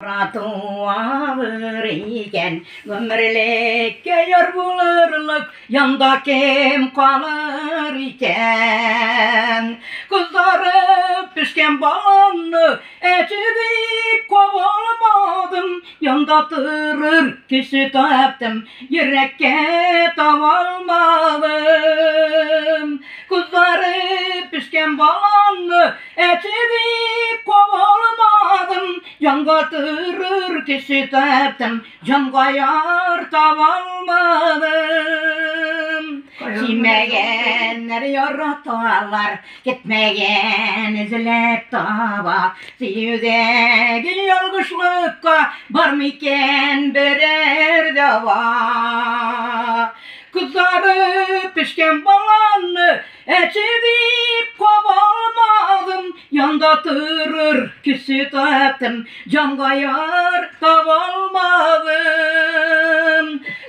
Ratuavır iken ömürlükке yor bulurluk yanda kim kalır iken kızarıp pişken bağını etidip kovalmadım yanda tırır kişi teptim yürekke tavalmadım kızarıp pişken bağını etidip kovalmadım yanda tırır kişi teptim can kayar tavalmadım Şimegenler yoratalar gitmegen izlep taba Siyüdeki yolguşlukka var mıken birer dava Kızarıp pişken balanı etidip kovalmadım yanda tırır kişi teptim can kayar tavalmadım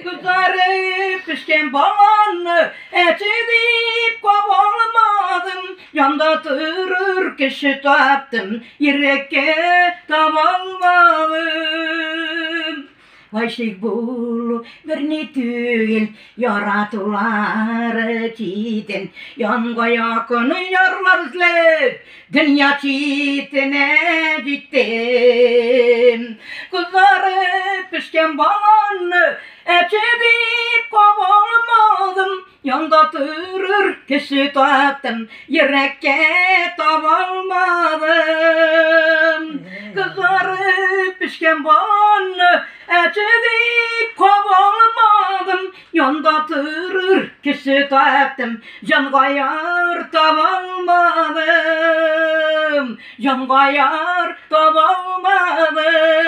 Kızarıp pişken balanı etidip kovalmadım yanda tırır kişi teptim yürekke tavalmadım Vaşik bulu verni tügil yaratılar çitin Yanga yakını yarlar izlep dünya çitine gittim Kızları pişken bağını etidip kovalmadım Yanda tırır kişi teptim yürekke tavalmadım Kızları pişken bağını etidip kovalmadım yanda tırır kişi teptim can kayar tavalmadım can kayar tavalmadım